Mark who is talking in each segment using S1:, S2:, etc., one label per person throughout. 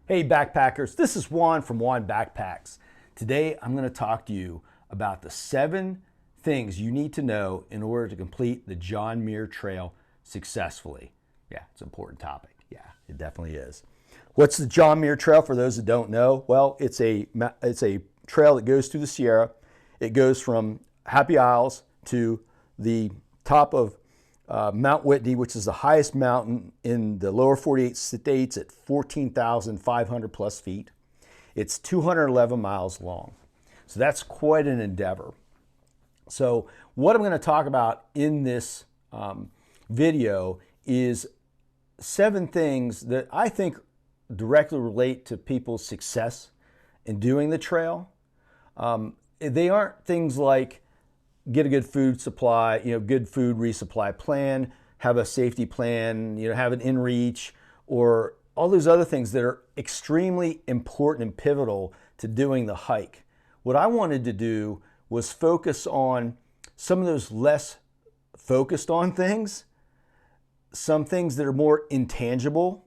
S1: Hey backpackers, this is Juan from Juan Backpacks. Today I'm going to talk to you about the 7 things you need to know in order to complete the John Muir Trail successfully. Yeah, it's an important topic. Yeah, it definitely is. What's the John Muir Trail for those that don't know? Well, it's a trail that goes through the Sierra. It goes from Happy Isles to the top of Mount Whitney, which is the highest mountain in the lower 48 states at 14,500 plus feet. It's 211 miles long. So that's quite an endeavor. So what I'm going to talk about in this video is 7 things that I think directly relate to people's success in doing the trail. They aren't things like get a good food supply, good food resupply plan, have a safety plan, have an in reach, or all those other things that are extremely important and pivotal to doing the hike. What I wanted to do was focus on some of those less focused on things, some things that are more intangible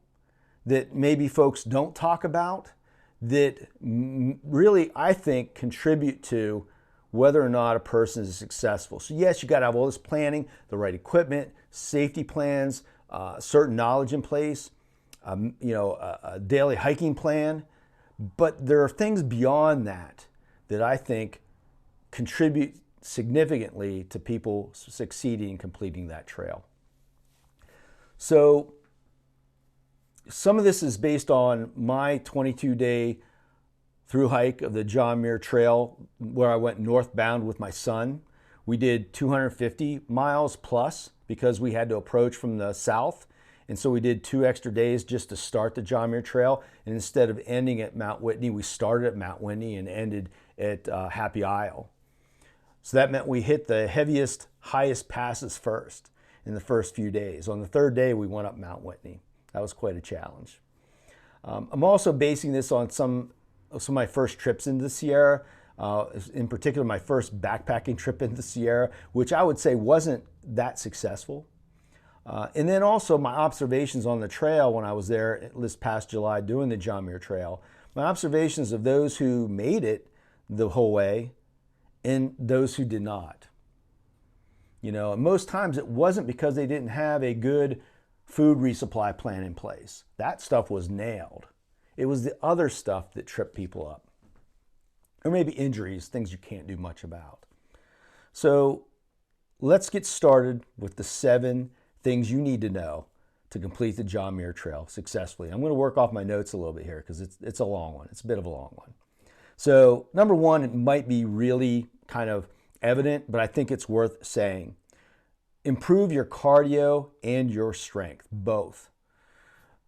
S1: that maybe folks don't talk about that really, I think, contribute to whether or not a person is successful. So yes, you got to have all this planning, the right equipment, safety plans, certain knowledge in place, a daily hiking plan. But there are things beyond that that I think contribute significantly to people succeeding in completing that trail. So some of this is based on my 22-day through hike of the John Muir Trail, where I went northbound with my son. We did 250 miles plus because we had to approach from the south. And so we did 2 extra days just to start the John Muir Trail. And instead of ending at Mount Whitney, we started at Mount Whitney and ended at Happy Isle. So that meant we hit the heaviest, highest passes first in the first few days. On the 3rd day, we went up Mount Whitney. That was quite a challenge. I'm also basing this on some of my first trips into the Sierra, in particular my first backpacking trip into the Sierra, which I would say wasn't that successful. And then also my observations on the trail when I was there this past July doing the John Muir Trail. My observations of those who made it the whole way and those who did not. Most times it wasn't because they didn't have a good food resupply plan in place. That stuff was nailed. It was the other stuff that tripped people up. Or maybe injuries, things you can't do much about. So let's get started with the 7 things you need to know to complete the John Muir Trail successfully. I'm going to work off my notes a little bit here because it's a long one. It's a bit of a long one. So number 1, it might be really kind of evident, but I think it's worth saying. Improve your cardio and your strength, both.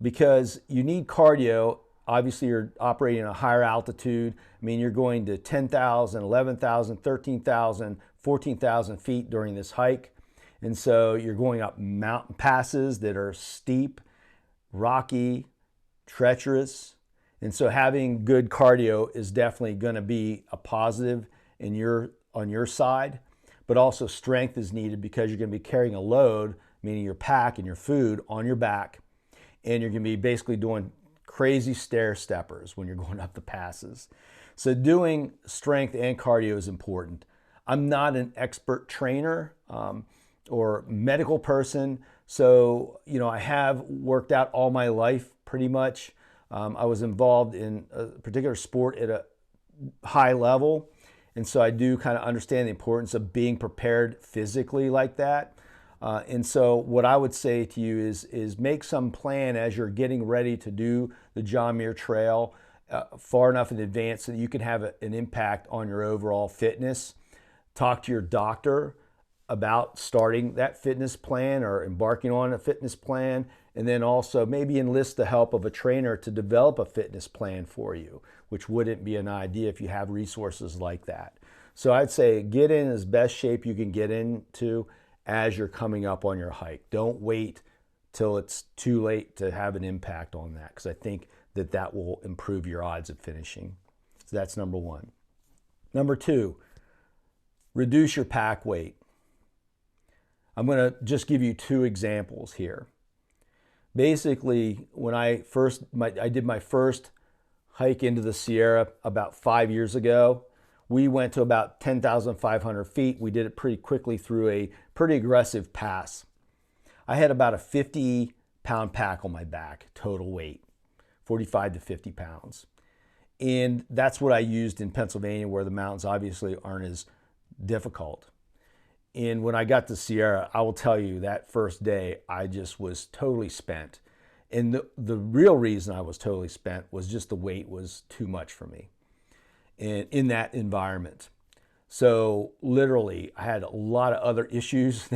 S1: Because you need cardio. Obviously, you're operating at a higher altitude. I mean, you're going to 10,000, 11,000, 13,000, 14,000 feet during this hike. And so you're going up mountain passes that are steep, rocky, treacherous. And so having good cardio is definitely going to be a positive on your side. But also strength is needed because you're going to be carrying a load, meaning your pack and your food, on your back. And you're going to be basically doing crazy stair steppers when you're going up the passes. So doing strength and cardio is important. I'm not an expert trainer or medical person. So, I have worked out all my life pretty much. I was involved in a particular sport at a high level. And so I do kind of understand the importance of being prepared physically like that. And so what I would say to you is make some plan as you're getting ready to do the John Muir Trail far enough in advance so that you can have an impact on your overall fitness. Talk to your doctor about starting that fitness plan or embarking on a fitness plan, and then also maybe enlist the help of a trainer to develop a fitness plan for you, which wouldn't be an idea if you have resources like that. So I'd say get in as best shape you can get into as you're coming up on your hike. Don't wait till it's too late to have an impact on that, because I think that will improve your odds of finishing. So that's number 1. Number 2, reduce your pack weight. I'm going to just give you 2 examples here. Basically, when I did my first hike into the Sierra about 5 years ago. We went to about 10,500 feet. We did it pretty quickly through a pretty aggressive pass. I had about a 50-pound pack on my back, total weight, 45 to 50 pounds. And that's what I used in Pennsylvania, where the mountains obviously aren't as difficult. And when I got to Sierra, I will tell you that first day, I just was totally spent. And the real reason I was totally spent was just the weight was too much for me and in that environment. So literally, I had a lot of other issues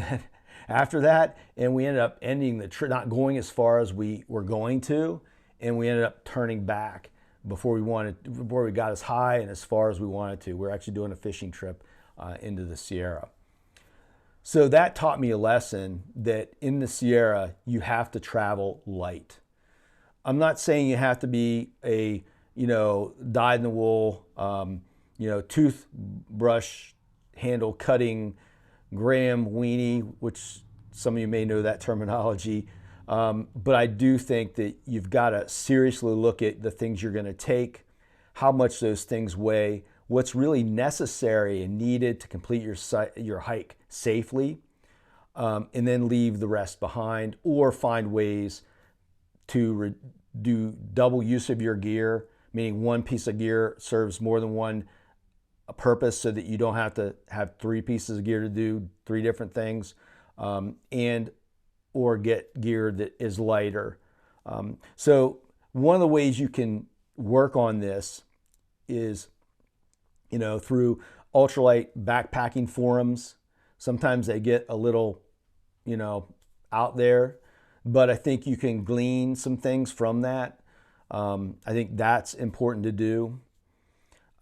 S1: after that, and we ended up ending the trip, not going as far as we were going to, and we ended up turning back before we got as high and as far as we wanted to. We're actually doing a fishing trip into the Sierra. So that taught me a lesson that in the Sierra, you have to travel light. I'm not saying you have to be a, dyed-in-the-wool, toothbrush handle cutting Graham weenie, which some of you may know that terminology. But I do think that you've got to seriously look at the things you're going to take, how much those things weigh, what's really necessary and needed to complete your hike safely, and then leave the rest behind, or find ways to do double use of your gear, meaning one piece of gear serves more than one purpose so that you don't have to have three pieces of gear to do three different things, or get gear that is lighter. So one of the ways you can work on this is, through ultralight backpacking forums. Sometimes they get a little, out there, but I think you can glean some things from that. I think that's important to do.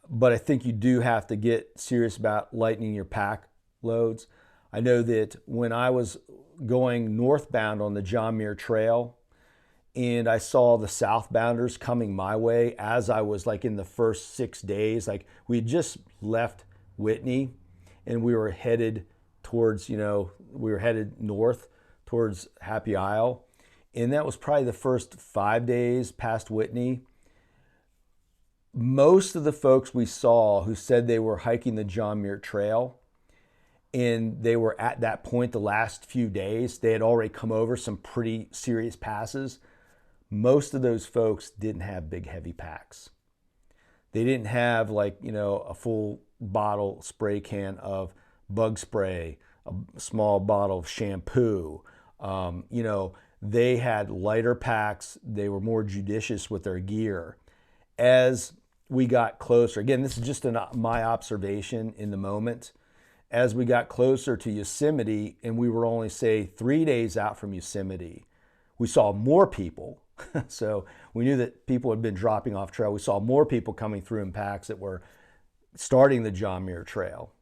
S1: But I think you do have to get serious about lightening your pack loads. I know that when I was going northbound on the John Muir Trail, and I saw the southbounders coming my way as I was like in the first 6 days, like we had just left Whitney and we were headed towards, north towards Happy Isle. And that was probably the first 5 days past Whitney. Most of the folks we saw who said they were hiking the John Muir Trail, and they were at that point the last few days, they had already come over some pretty serious passes. Most of those folks didn't have big, heavy packs. They didn't have a full bottle spray can of bug spray, a small bottle of shampoo. They had lighter packs. They were more judicious with their gear. As we got closer, again, this is just my observation in the moment. As we got closer to Yosemite, and we were only, say, 3 days out from Yosemite, we saw more people. So we knew that people had been dropping off trail. We saw more people coming through in packs that were starting the John Muir Trail.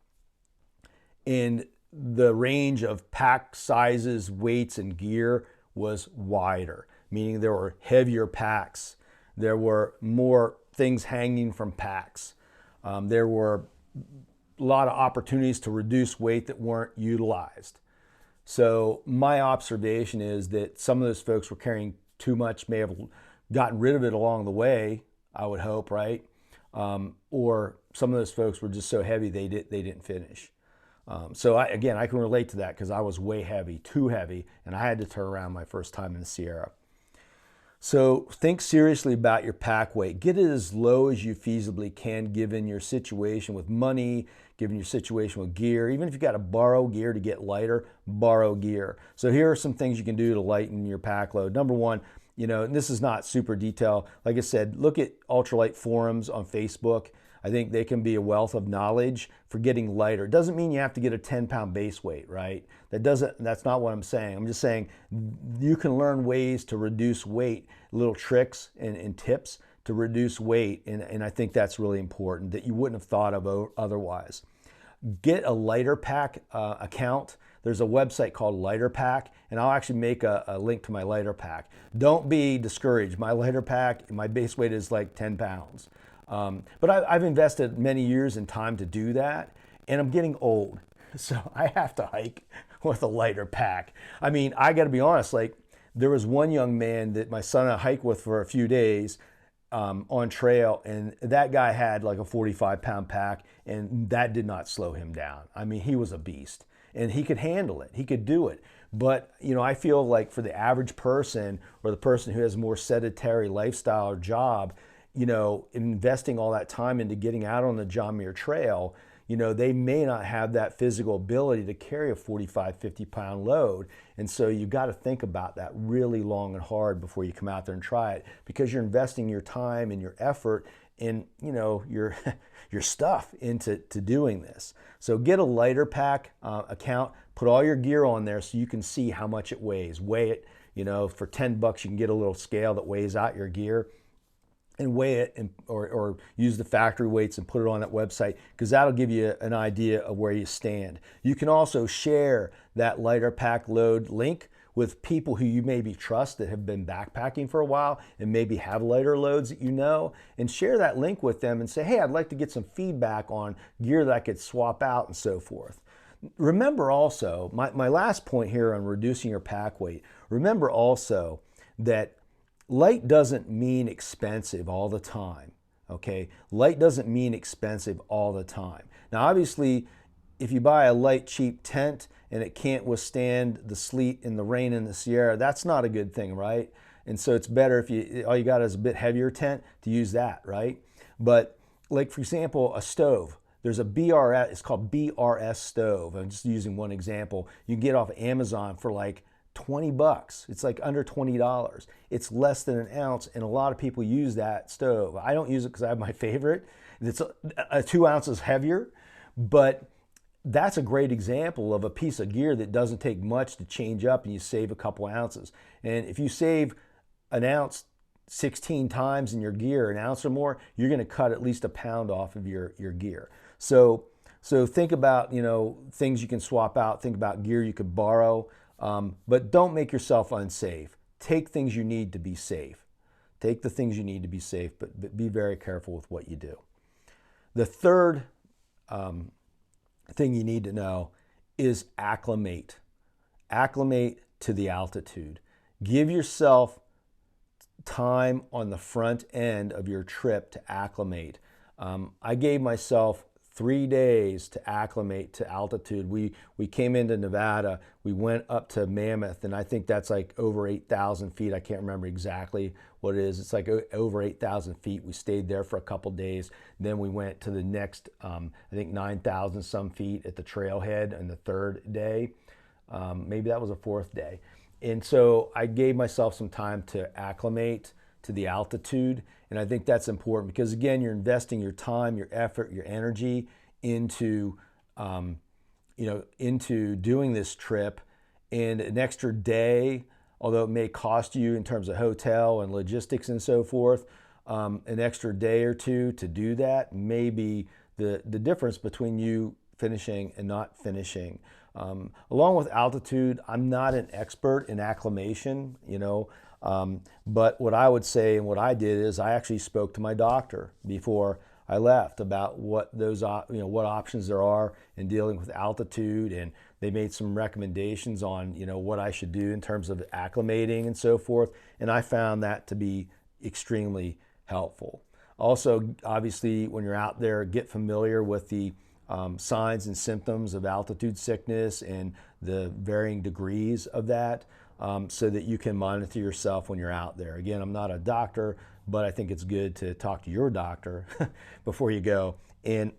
S1: And the range of pack sizes, weights, and gear was wider, meaning there were heavier packs. There were more things hanging from packs. There were a lot of opportunities to reduce weight that weren't utilized. So my observation is that some of those folks were carrying too much, may have gotten rid of it along the way, I would hope, right? Or some of those folks were just so heavy they didn't finish. So I can relate to that because I was way heavy, too heavy, and I had to turn around my first time in the Sierra. So think seriously about your pack weight. Get it as low as you feasibly can given your situation with money, given your situation with gear. Even if you got to borrow gear to get lighter, borrow gear. So here are some things you can do to lighten your pack load. Number one, and this is not super detailed. Like I said, look at ultralight forums on Facebook. I think they can be a wealth of knowledge for getting lighter. It doesn't mean you have to get a 10-pound base weight, right? That's not what I'm saying. I'm just saying you can learn ways to reduce weight, little tricks and tips to reduce weight. And I think that's really important that you wouldn't have thought of otherwise. Get a lighter pack account. There's a website called Lighter Pack, and I'll actually make a link to my lighter pack. Don't be discouraged. My lighter pack, my base weight is like 10 pounds. But I've invested many years in time to do that, and I'm getting old, so I have to hike with a lighter pack. I mean, I got to be honest, there was one young man that my son and I hiked with for a few days, on trail, and that guy had like a 45-pound pack, and that did not slow him down. I mean, he was a beast, and he could handle it. He could do it. But, you know, I feel like for the average person or the person who has a more sedentary lifestyle or job, you know, investing all that time into getting out on the John Muir Trail, you know, they may not have that physical ability to carry a 45, 50-pound load. And so you've got to think about that really long and hard before you come out there and try it, because you're investing your time and your effort and, you know, your stuff into doing this. So get a lighter pack account, put all your gear on there so you can see how much it weighs. Weigh it, you know, for $10 you can get a little scale that weighs out your gear, and weigh it, and, or use the factory weights and put it on that website, because that'll give you an idea of where you stand. You can also share that lighter pack load link with people who you maybe trust that have been backpacking for a while and maybe have lighter loads that you know, and share that link with them and say, hey, I'd like to get some feedback on gear that I could swap out and so forth. Remember also, my last point here on reducing your pack weight, remember also that light doesn't mean expensive all the time, okay? Light doesn't mean expensive all the time. Now, obviously, if you buy a light, cheap tent and it can't withstand the sleet and the rain in the Sierra, that's not a good thing, right? And so it's better if all you got is a bit heavier tent to use that, right? But like, for example, a stove. There's a BRS, it's called BRS stove. I'm just using one example. You can get off Amazon for like $20. It's like under $20. It's less than an ounce, and a lot of people use that stove. I don't use it because I have my favorite. It's 2 ounces heavier, but that's a great example of a piece of gear that doesn't take much to change up, and you save a couple ounces. And if you save an ounce 16 times in your gear, an ounce or more, you're going to cut at least a pound off of your gear. So think about, you know, things you can swap out. Think about gear you could borrow. But don't make yourself unsafe. Take things you need to be safe. Take the things you need to be safe, but be very careful with what you do. The third thing you need to know is acclimate. Acclimate to the altitude. Give yourself time on the front end of your trip to acclimate. I gave myself 3 days to acclimate to altitude. We came into Nevada, we went up to Mammoth, and I think that's like over 8,000 feet. I can't remember exactly what it is. It's like over 8,000 feet. We stayed there for a couple days. Then we went to the next, I think 9,000 some feet at the trailhead on the third day. Maybe that was a fourth day. And so I gave myself some time to acclimate to the altitude. And I think that's important because, again, you're investing your time, your effort, your energy into, into doing this trip. And an extra day, although it may cost you in terms of hotel and logistics and so forth, an extra day or two to do that may be the difference between you finishing and not finishing. Along with altitude, I'm not an expert in acclimation, but what I would say and what I did is I actually spoke to my doctor before I left about what those, what options there are in dealing with altitude, and they made some recommendations on, what I should do in terms of acclimating and so forth, and I found that to be extremely helpful. Also, obviously, when you're out there, get familiar with the signs and symptoms of altitude sickness and the varying degrees of that, so that you can monitor yourself when you're out there. Again, I'm not a doctor, but I think it's good to talk to your doctor before you go, and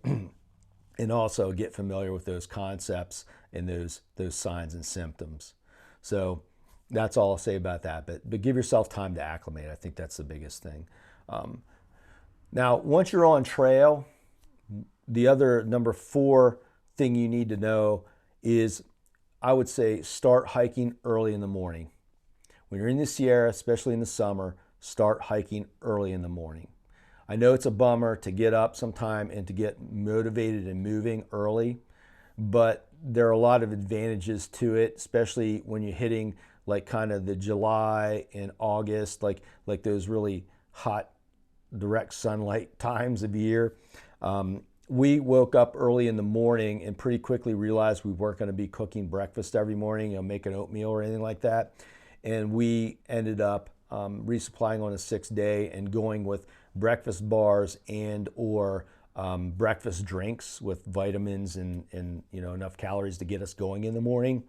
S1: also get familiar with those concepts and those signs and symptoms. So that's all I'll say about that. But give yourself time to acclimate. I think that's the biggest thing. Now, once you're on trail, the other number 4 thing you need to know is, I would say, start hiking early in the morning. When you're in the Sierra, especially in the summer, start hiking early in the morning. I know it's a bummer to get up sometime and to get motivated and moving early, but there are a lot of advantages to it, especially when you're hitting like kind of the July and August, like those really hot direct sunlight times of year. We woke up early in the morning and pretty quickly realized we weren't going to be cooking breakfast every morning, making oatmeal or anything like that. And we ended up resupplying on the 6th day and going with breakfast bars and or breakfast drinks with vitamins and enough calories to get us going in the morning,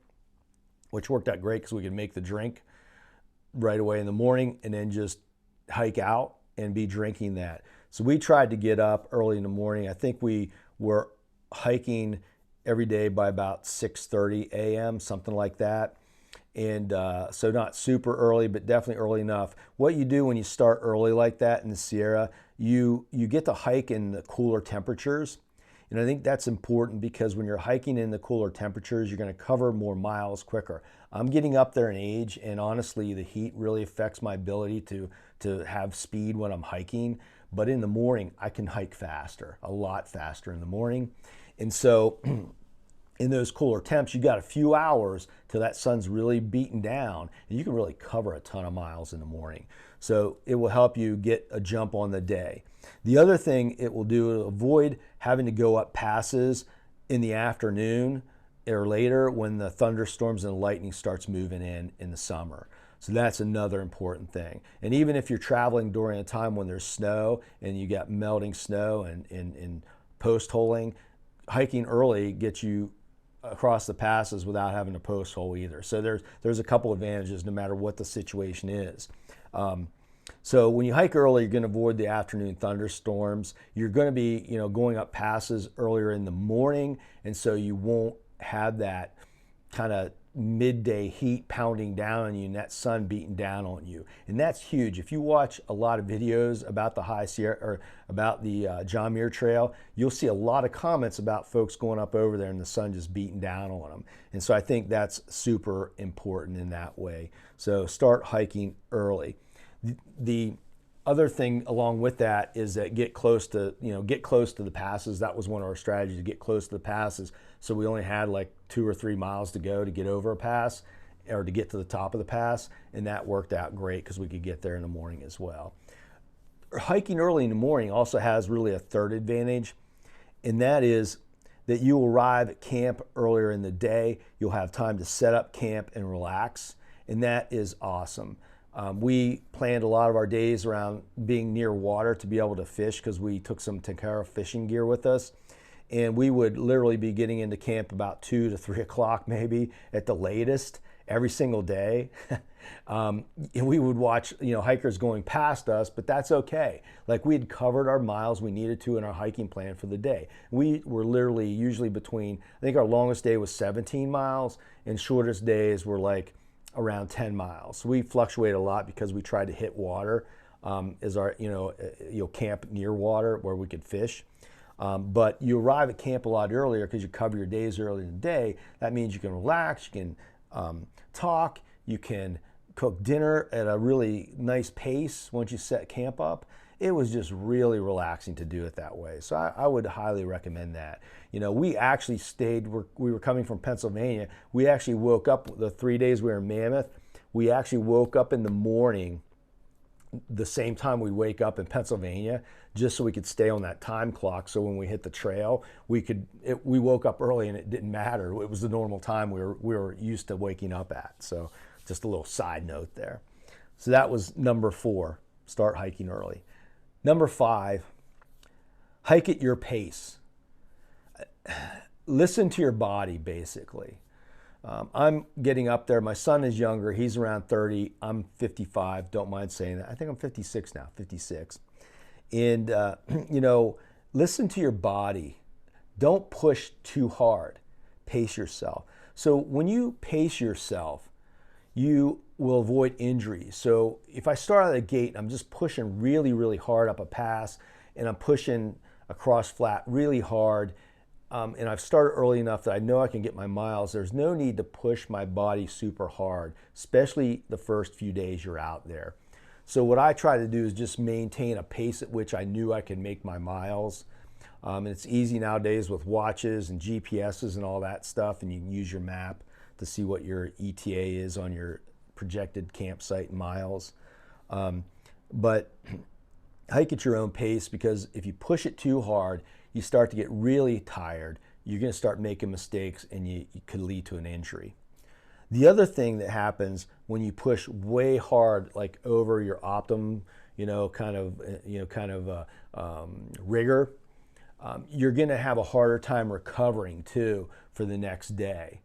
S1: which worked out great because we could make the drink right away in the morning and then just hike out and be drinking that. So we tried to get up early in the morning. I think we were hiking every day by about 6:30 a.m., something like that. And so not super early, but definitely early enough. What you do when you start early like that in the Sierra, you get to hike in the cooler temperatures. And I think that's important because when you're hiking in the cooler temperatures, you're going to cover more miles quicker. I'm getting up there in age, and honestly, the heat really affects my ability to have speed when I'm hiking. But in the morning, I can hike faster, a lot faster in the morning. And so in those cooler temps, you got a few hours till that sun's really beaten down, and you can really cover a ton of miles in the morning. So it will help you get a jump on the day. The other thing it will do is avoid having to go up passes in the afternoon or later when the thunderstorms and lightning starts moving in the summer. So that's another important thing. And even if you're traveling during a time when there's snow and you got melting snow and post-holing, hiking early gets you across the passes without having to post hole either. So there's a couple advantages no matter what the situation is. So when you hike early, you're going to avoid the afternoon thunderstorms. You're going to be, going up passes earlier in the morning, and so you won't have that kind of midday heat pounding down on you and that sun beating down on you. And that's huge. If you watch a lot of videos about the High Sierra or about the John Muir Trail, you'll see a lot of comments about folks going up over there and the sun just beating down on them. And so I think that's super important in that way. So start hiking early. The other thing along with that is that get close to the passes. That was one of our strategies, to get close to the passes. So we only had like 2 or 3 miles to go to get over a pass or to get to the top of the pass. And that worked out great because we could get there in the morning as well. Hiking early in the morning also has really a third advantage, and that is that you arrive at camp earlier in the day. You'll have time to set up camp and relax, and that is awesome. We planned a lot of our days around being near water to be able to fish because we took some Tenkara fishing gear with us. And we would literally be getting into camp about 2 to 3 o'clock maybe at the latest every single day. And we would watch hikers going past us, but that's okay. Like, we had covered our miles we needed to in our hiking plan for the day. We were literally usually between, I think our longest day was 17 miles and shortest days were like around 10 miles. So we fluctuate a lot because we tried to hit water as our camp near water where we could fish. But you arrive at camp a lot earlier because you cover your days early in the day. That means you can relax, you can talk, you can cook dinner at a really nice pace once you set camp up. It was just really relaxing to do it that way. So I would highly recommend that. We actually stayed, we were coming from Pennsylvania. We actually woke up the 3 days we were in Mammoth. We actually woke up in the morning the same time we wake up in Pennsylvania, just so we could stay on that time clock. So when we hit the trail, we woke up early and it didn't matter. It was the normal time we were used to waking up at. So just a little side note there. So that was number 4, start hiking early. Number 5, hike at your pace. Listen to your body, basically. I'm getting up there. My son is younger. He's around 30. I'm 55. Don't mind saying that. I think I'm 56 now, 56. And, listen to your body. Don't push too hard. Pace yourself. So when you pace yourself, you will avoid injuries. So if I start out of the gate, I'm just pushing really, really hard up a pass, and I'm pushing across flat really hard, and I've started early enough that I know I can get my miles, there's no need to push my body super hard, especially the first few days you're out there. So what I try to do is just maintain a pace at which I knew I could make my miles. And it's easy nowadays with watches and GPSs and all that stuff, and you can use your map to see what your ETA is on your projected campsite and miles. But hike at your own pace, because if you push it too hard, you start to get really tired. You're going to start making mistakes, and you could lead to an injury. The other thing that happens when you push way hard, like over your optimum, rigor, you're going to have a harder time recovering too for the next day.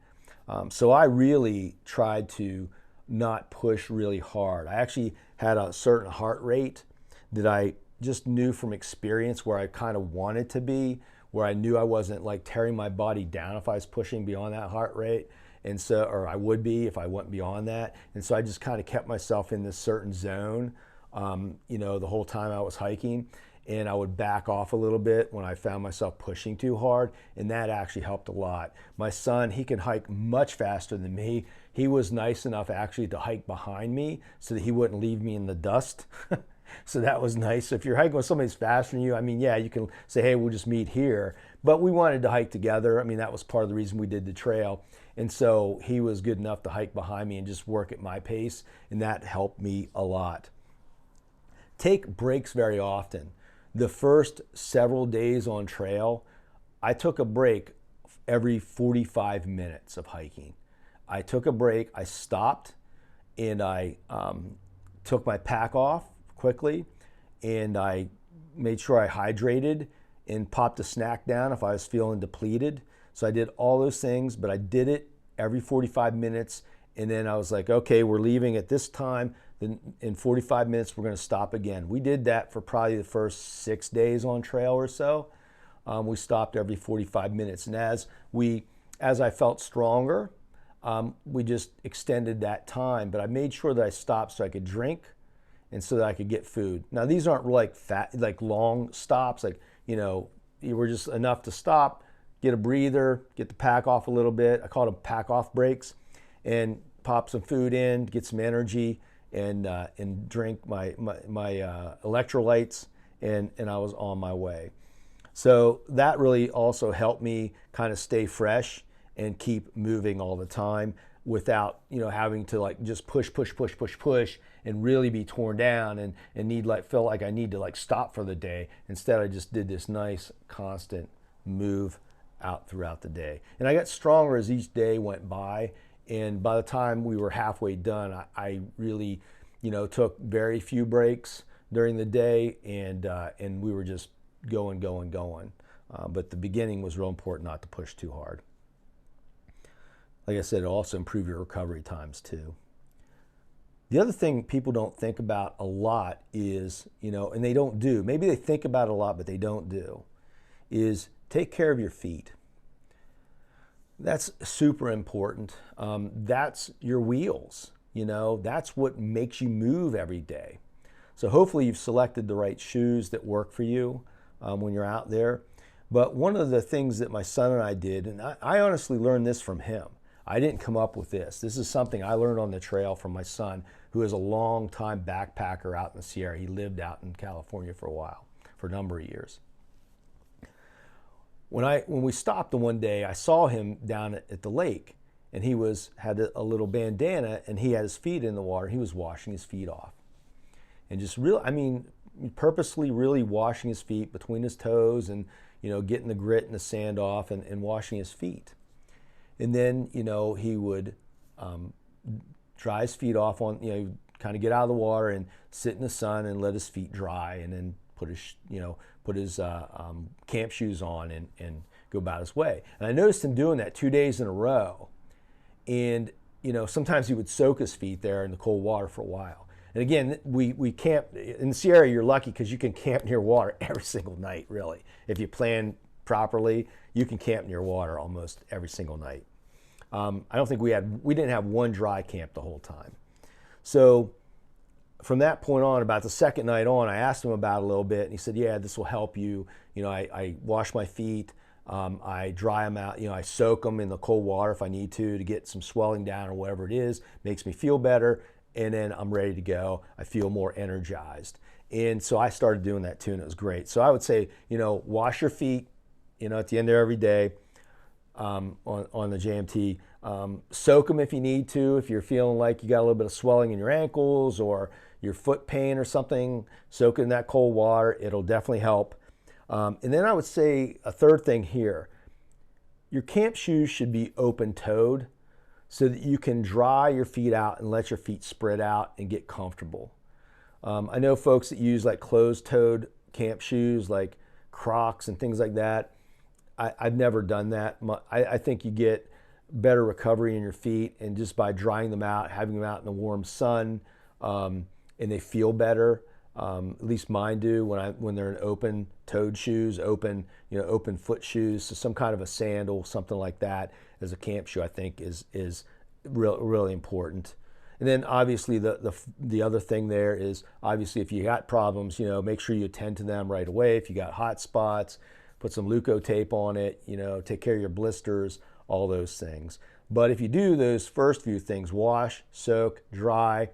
S1: So I really tried to not push really hard. I actually had a certain heart rate that I just knew from experience where I kind of wanted to be, where I knew I wasn't like tearing my body down if I was pushing beyond that heart rate. And so, or I would be if I went beyond that. And so I just kind of kept myself in this certain zone, the whole time I was hiking. And I would back off a little bit when I found myself pushing too hard, and that actually helped a lot. My son, he can hike much faster than me. He was nice enough actually to hike behind me so that he wouldn't leave me in the dust. So that was nice. If you're hiking with somebody who's faster than you, I mean, yeah, you can say, hey, we'll just meet here. But we wanted to hike together. I mean, that was part of the reason we did the trail. And so he was good enough to hike behind me and just work at my pace, and that helped me a lot. Take breaks very often. The first several days on trail, I took a break every 45 minutes of hiking. I took a break, I stopped, and I took my pack off quickly, and I made sure I hydrated and popped a snack down if I was feeling depleted. So I did all those things, but I did it every 45 minutes, and then I was like, okay, we're leaving at this time. Then in 45 minutes, we're going to stop again. We did that for probably the first 6 days on trail or so. We stopped every 45 minutes. And as I felt stronger, we just extended that time. But I made sure that I stopped so I could drink and so that I could get food. Now, these aren't like long stops. You were just enough to stop, get a breather, get the pack off a little bit. I call them pack off breaks, and pop some food in, get some energy, and drink my electrolytes, and I was on my way. So that really also helped me kind of stay fresh and keep moving all the time without having to like just push and really be torn down and feel like I need to stop for the day. Instead, I just did this nice constant move out throughout the day, and I got stronger as each day went by. And by the time we were halfway done, I really, took very few breaks during the day, and we were just going. But the beginning was real important not to push too hard. Like I said, it'll also improve your recovery times too. The other thing people don't think about a lot is, and they don't do, maybe they think about it a lot, but they don't do, is take care of your feet. That's super important. That's your wheels, that's what makes you move every day. So hopefully you've selected the right shoes that work for you when you're out there. But one of the things that my son and I did, and I honestly learned this from him. I didn't come up with this. This is something I learned on the trail from my son, who is a long time backpacker out in the Sierra. He lived out in California for a number of years. When we stopped the one day, I saw him down at the lake, and he had a little bandana, and he had his feet in the water. He was washing his feet off, and just purposely really washing his feet between his toes, and getting the grit and the sand off, and washing his feet. And then he would dry his feet off on kind of get out of the water and sit in the sun and let his feet dry, and then put his camp shoes on and go about his way. And I noticed him doing that 2 days in a row. And sometimes he would soak his feet there in the cold water for a while. And again, we camp in the Sierra. You're lucky because you can camp near water every single night. Really, if you plan properly, you can camp near water almost every single night. I don't think we didn't have one dry camp the whole time. So from that point on, about the second night on, I asked him about it a little bit, and he said, yeah, this will help you. I wash my feet, I dry them out, I soak them in the cold water if I need to get some swelling down or whatever it is, makes me feel better, and then I'm ready to go. I feel more energized. And so I started doing that too, and it was great. So I would say, wash your feet, at the end of every day on the JMT. Soak them if you need to. If you're feeling like you got a little bit of swelling in your ankles or your foot pain or something, soak it in that cold water. It'll definitely help. And then I would say a third thing here. Your camp shoes should be open-toed so that you can dry your feet out and let your feet spread out and get comfortable. I know folks that use like closed-toed camp shoes, like Crocs and things like that. I've never done that. I think you get better recovery in your feet, and just by drying them out, having them out in the warm sun, and they feel better. At least mine do when they're in open-toed shoes, open foot shoes. So some kind of a sandal, something like that, as a camp shoe, I think is really important. And then obviously the other thing there is, obviously if you got problems, make sure you attend to them right away. If you got hot spots, put some Leuko tape on it, take care of your blisters, all those things. But if you do those first few things, wash, soak, dry,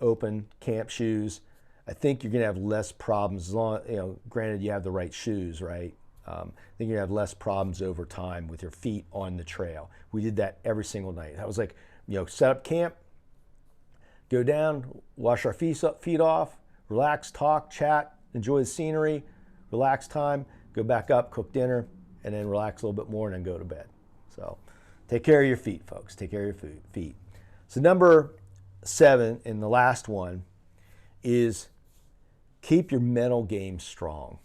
S1: open camp shoes, I think you're gonna have less problems as long, granted you have the right shoes, right? I think you're gonna have less problems over time with your feet on the trail. We did that every single night. That was like, set up camp, go down, wash our feet off, relax, talk, chat, enjoy the scenery, relax time, go back up, cook dinner, and then relax a little bit more and then go to bed. So take care of your feet, folks. Take care of your feet. So number 7, and the last one, is keep your mental game strong.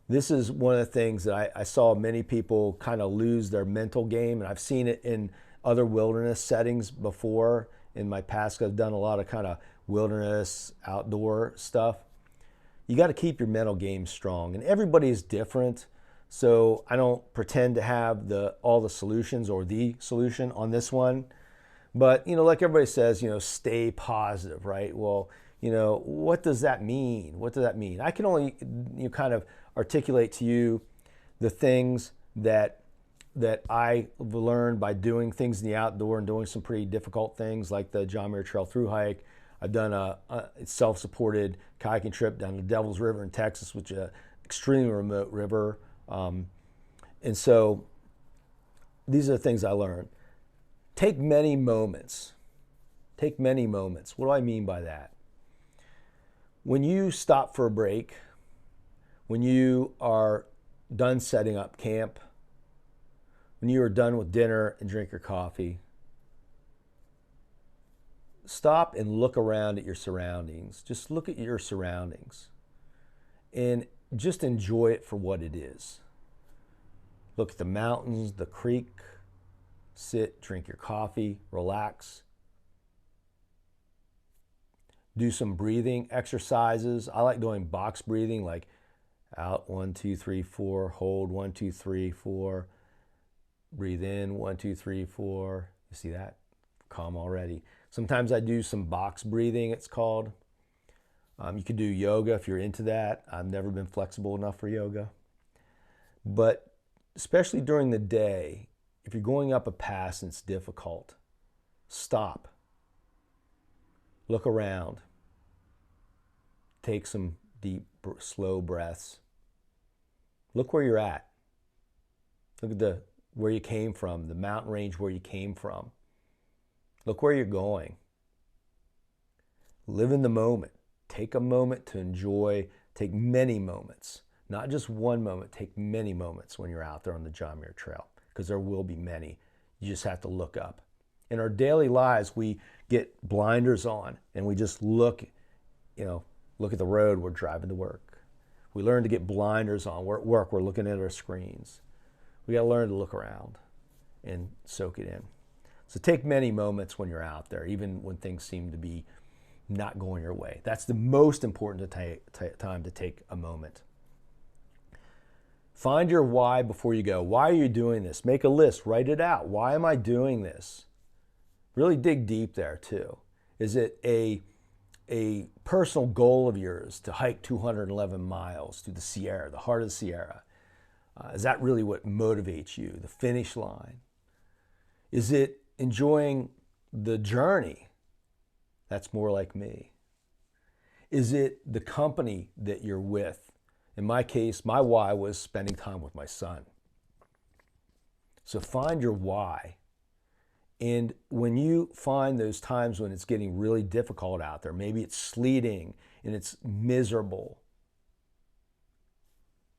S1: This is one of the things that I saw many people kind of lose their mental game, and I've seen it in other wilderness settings before. In my past, I've done a lot of kind of wilderness outdoor stuff. You got to keep your mental game strong, and everybody is different. So I don't pretend to have all the solutions or the solution on this one. But, like everybody says, stay positive, right? Well, what does that mean? What does that mean? I can only kind of articulate to you the things that I learned by doing things in the outdoor and doing some pretty difficult things like the John Muir Trail through hike. I've done a self-supported kayaking trip down the Devil's River in Texas, which is an extremely remote river. And so these are the things I learned. Take many moments. Take many moments. What do I mean by that? When you stop for a break, when you are done setting up camp, when you are done with dinner and drink your coffee, stop and look around at your surroundings. Just look at your surroundings and just enjoy it for what it is. Look at the mountains, the creek, sit, drink your coffee, relax. Do some breathing exercises. I like doing box breathing, like out 1, 2, 3, 4, hold 1, 2, 3, 4, breathe in 1, 2, 3, 4. You see that? Calm already. Sometimes I do some box breathing, it's called. You could do yoga if you're into that. I've never been flexible enough for yoga. But especially during the day, if you're going up a pass and it's difficult, stop. Look around. Take some deep, slow breaths. Look where you're at. Look at where you came from, the mountain range where you came from. Look where you're going. Live in the moment. Take a moment to enjoy. Take many moments. Not just one moment. Take many moments when you're out there on the John Muir Trail, because there will be many. You just have to look up. In our daily lives, we get blinders on and we just look at the road. We're driving to work. We learn to get blinders on. We're at work. We're looking at our screens. We got to learn to look around and soak it in. So take many moments when you're out there, even when things seem to be not going your way. That's the most important time to take a moment. Find your why before you go. Why are you doing this? Make a list. Write it out. Why am I doing this? Really dig deep there too. Is it a personal goal of yours to hike 211 miles through the Sierra, the heart of the Sierra? Is that really what motivates you, the finish line? Is it enjoying the journey? That's more like me. Is it the company that you're with? In my case, my why was spending time with my son. So find your why. And when you find those times when it's getting really difficult out there, maybe it's sleeting and it's miserable,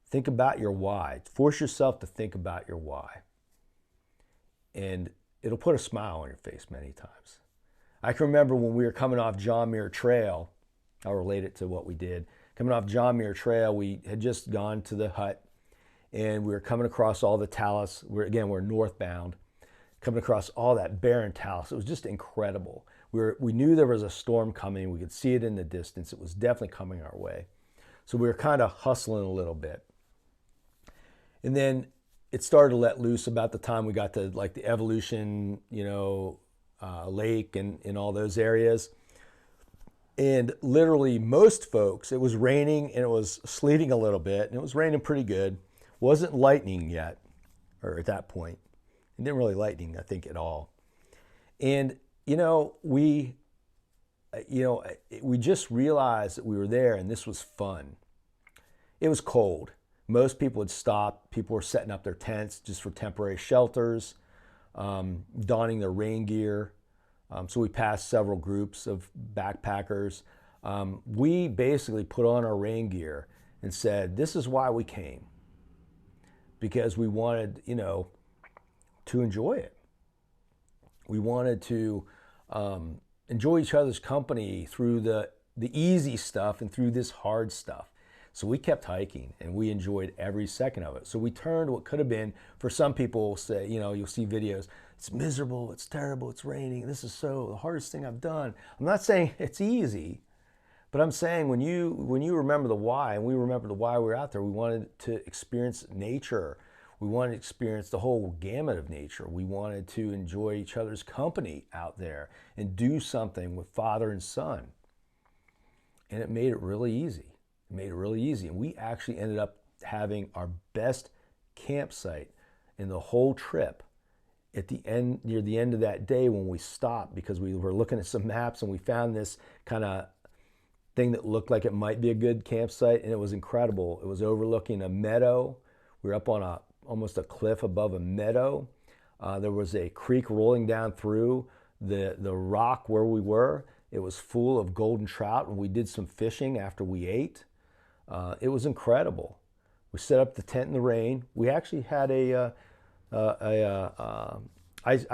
S1: think about your why. Force yourself to think about your why. And it'll put a smile on your face many times. I can remember when we were coming off John Muir Trail, I'll relate it to what we did. Coming off John Muir Trail, we had just gone to the hut and we were coming across all the talus. We're northbound, coming across all that barren talus. It was just incredible. We knew there was a storm coming. We could see it in the distance. It was definitely coming our way. So we were kind of hustling a little bit. And then it started to let loose about the time we got to like the Evolution, lake and in all those areas. And literally most folks, it was raining and it was sleeting a little bit and it was raining pretty good. Wasn't lightning yet, or at that point. It didn't really lightning, I think, at all. And, we just realized that we were there and this was fun. It was cold. Most people had stopped. People were setting up their tents just for temporary shelters, donning their rain gear. So we passed several groups of backpackers. We basically put on our rain gear and said, this is why we came. Because we wanted, to enjoy it. We wanted to enjoy each other's company through the easy stuff and through this hard stuff. So we kept hiking and we enjoyed every second of it. So we turned what could have been, for some people say, you'll see videos, it's miserable, it's terrible, it's raining, this is the hardest thing I've done. I'm not saying it's easy, but I'm saying when you remember the why, and we remember the why we were out there, we wanted to experience nature. We wanted to experience the whole gamut of nature. We wanted to enjoy each other's company out there and do something with father and son. And it made it really easy. And we actually ended up having our best campsite in the whole trip at the end, near the end of that day when we stopped, because we were looking at some maps and we found this kind of thing that looked like it might be a good campsite, and it was incredible. It was overlooking a meadow. We were up on almost a cliff above a meadow. There was a creek rolling down through the rock where we were. It was full of golden trout, and we did some fishing after we ate. It was incredible. We set up the tent in the rain. We actually had I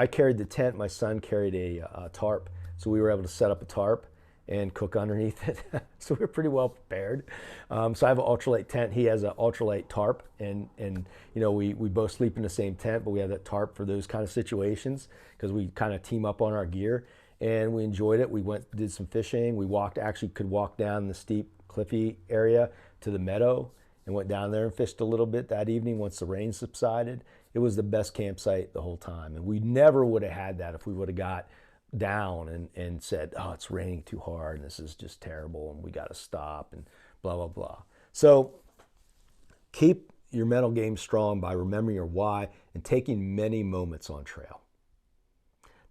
S1: carried the tent. My son carried a tarp, so we were able to set up a tarp and cook underneath it. So we were pretty well prepared. So I have an ultralight tent. He has an ultralight tarp, and we both sleep in the same tent, but we have that tarp for those kind of situations because we kind of team up on our gear, and we enjoyed it. We did some fishing. We could walk down the steep cliffy area to the meadow and went down there and fished a little bit that evening once the rain subsided. It was the best campsite the whole time. And we never would have had that if we would have got down and said, oh, it's raining too hard and this is just terrible and we got to stop and blah, blah, blah. So keep your mental game strong by remembering your why and taking many moments on trail.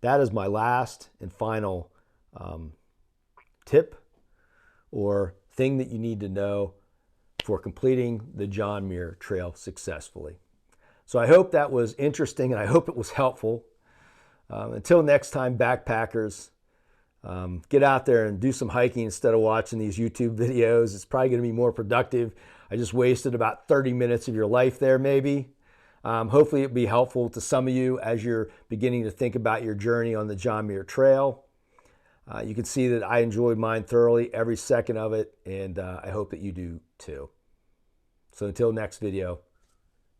S1: That is my last and final tip or thing that you need to know for completing the John Muir Trail successfully. So I hope that was interesting and I hope it was helpful. Until next time, backpackers, get out there and do some hiking instead of watching these YouTube videos. It's probably going to be more productive. I just wasted about 30 minutes of your life there maybe. Hopefully it'll be helpful to some of you as you're beginning to think about your journey on the John Muir Trail. You can see that I enjoyed mine thoroughly, every second of it, and I hope that you do too. So until next video,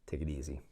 S1: take it easy.